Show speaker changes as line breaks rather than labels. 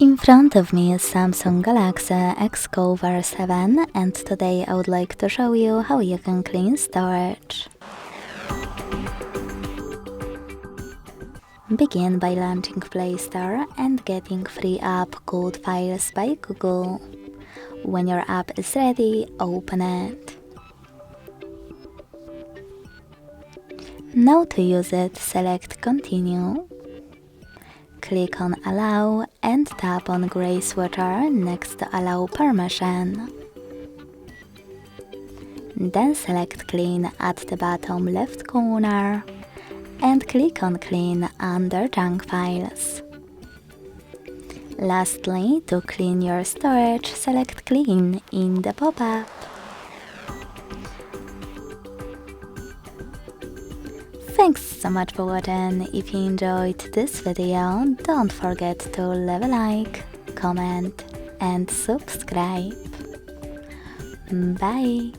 In front of me is Samsung Galaxy XCover 7, and today I would like to show you how you can clean storage. Begin by launching Play Store and getting free app called Files by Google. When your app is ready, open it. Now to use it, select Continue. Click on Allow and tap on gray switcher next to Allow Permission. Then select Clean at the bottom left corner and click on Clean under Junk Files. Lastly, to clean your storage, select Clean in the pop-up. Thanks so much for watching. If you enjoyed this video, don't forget to leave a like, comment and subscribe. Bye!